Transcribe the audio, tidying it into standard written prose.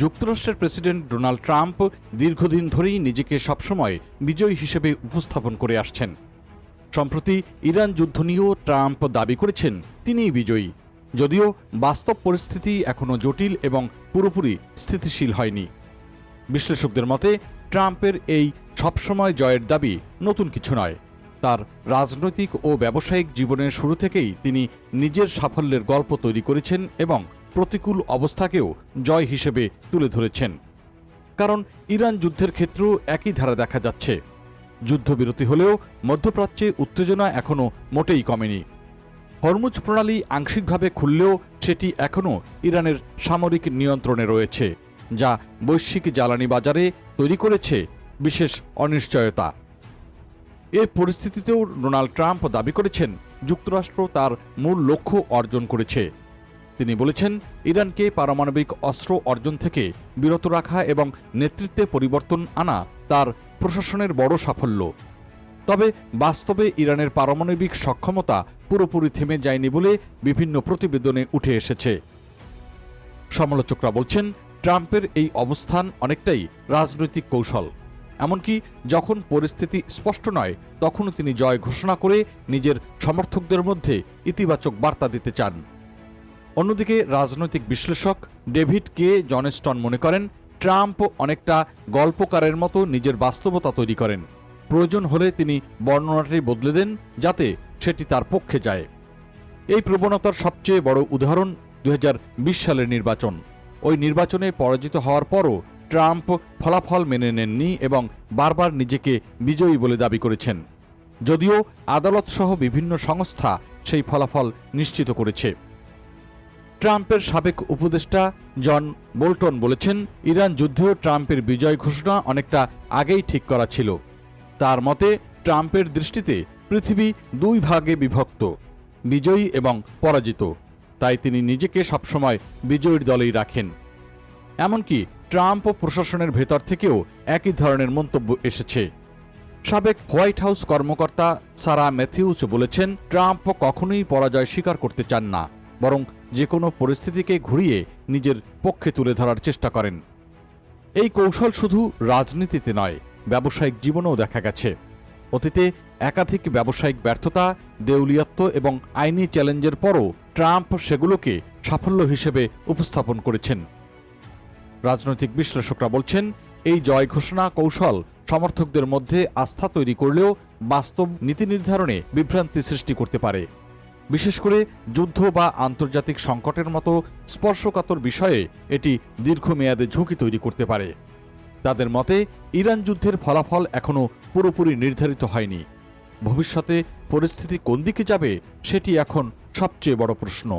যুক্তরাষ্ট্রের president Donald Trump দীর্ঘদিন ধরেই নিজেকে সবসময় বিজয়ী হিসেবে উপস্থাপন করে আসছেন। সম্প্রতি ইরান যুদ্ধ নিয়েও ট্রাম্প দাবি করেছেন তিনিই বিজয়ী, যদিও বাস্তব পরিস্থিতি এখনও জটিল এবং পুরোপুরি স্থিতিশীল হয়নি। বিশ্লেষকদের মতে ট্রাম্পের এই সবসময় জয়ের দাবি নতুন কিছু নয়। তার রাজনৈতিক ও ব্যবসায়িক জীবনের শুরু থেকেই তিনি নিজের সাফল্যের গল্প তৈরি করেছেন এবং প্রতিকূল অবস্থাকেও জয় হিসেবে তুলে ধরেছেন। কারণ ইরান যুদ্ধের ক্ষেত্রেও একই ধারা দেখা যাচ্ছে। যুদ্ধবিরতি হলেও মধ্যপ্রাচ্যে উত্তেজনা এখনও মোটেই কমেনি। হরমুজ প্রণালী আংশিকভাবে খুললেও সেটি এখনও ইরানের সামরিক নিয়ন্ত্রণে রয়েছে, যা বৈশ্বিক জ্বালানি বাজারে তৈরি করেছে বিশেষ অনিশ্চয়তা। এ পরিস্থিতিতেও ডোনাল্ড ট্রাম্প দাবি করেছেন যুক্তরাষ্ট্র তার মূল লক্ষ্য অর্জন করেছে। তিনি বলেছেন, ইরানকে পারমাণবিক অস্ত্র অর্জন থেকে বিরত রাখা এবং নেতৃত্বে পরিবর্তন আনা তার প্রশাসনের বড় সাফল্য। তবে বাস্তবে ইরানের পারমাণবিক সক্ষমতা পুরোপুরি থেমে যায়নি বলে বিভিন্ন প্রতিবেদনে উঠে এসেছে। সমালোচকরা বলছেন, ট্রাম্পের এই অবস্থান অনেকটাই রাজনৈতিক কৌশল। এমনকি যখন পরিস্থিতি স্পষ্ট নয় তখনও তিনি জয় ঘোষণা করে নিজের সমর্থকদের মধ্যে ইতিবাচক বার্তা দিতে চান। অন্যদিকে রাজনৈতিক বিশ্লেষক ডেভিড কে জনস্টন মনে করেন, ট্রাম্প অনেকটা গল্পকারের মতো নিজের বাস্তবতা তৈরি করেন। প্রয়োজন হলে তিনি বর্ণনাটি বদলে দেন যাতে সেটি তার পক্ষে যায়। এই প্রবণতার সবচেয়ে বড় উদাহরণ 2020 সালের নির্বাচন। ওই নির্বাচনে পরাজিত হওয়ার পরও ট্রাম্প ফলাফল মেনে নেননি এবং বারবার নিজেকে বিজয়ী বলে দাবি করেছেন, যদিও আদালতসহ বিভিন্ন সংস্থা সেই ফলাফল নিশ্চিত করেছে। ট্রাম্পের সাবেক উপদেষ্টা জন বোল্টন বলেছেন, ইরান যুদ্ধেও ট্রাম্পের বিজয় ঘোষণা অনেকটা আগেই ঠিক করা ছিল। তার মতে ট্রাম্পের দৃষ্টিতে পৃথিবী দুই ভাগে বিভক্ত, বিজয়ী এবং পরাজিত। তাই তিনি নিজেকে সবসময় বিজয়ীর দলেই রাখেন। এমনকি ট্রাম্প প্রশাসনের ভেতর থেকেও একই ধরনের মন্তব্য এসেছে। সাবেক হোয়াইট হাউস কর্মকর্তা সারা ম্যাথিউজ বলেছেন, ট্রাম্প কখনোই পরাজয় স্বীকার করতে চান না, বরং যে কোনো পরিস্থিতিকে ঘুরিয়ে নিজের পক্ষে তুলে ধরার চেষ্টা করেন। এই কৌশল শুধু রাজনীতিতে নয়, ব্যবসায়িক জীবনেও দেখা গেছে। অতীতে একাধিক ব্যবসায়িক ব্যর্থতা, দেউলিয়াত্ব এবং আইনি চ্যালেঞ্জের পরও ট্রাম্প সেগুলোকে সাফল্য হিসেবে উপস্থাপন করেছেন। রাজনৈতিক বিশ্লেষকরা বলছেন, এই জয় ঘোষণা কৌশল সমর্থকদের মধ্যে আস্থা তৈরি করলেও বাস্তব নীতি নির্ধারণে বিভ্রান্তি সৃষ্টি করতে পারে। বিশেষ করে যুদ্ধ বা আন্তর্জাতিক সংকটের মতো স্পর্শকাতর বিষয়ে এটি দীর্ঘমেয়াদে ঝুঁকি তৈরি করতে পারে। তাদের মতে ইরান যুদ্ধের ফলাফল এখনও পুরোপুরি নির্ধারিত হয়নি। ভবিষ্যতে পরিস্থিতি কোন দিকে যাবে সেটি এখন সবচেয়ে বড় প্রশ্ন।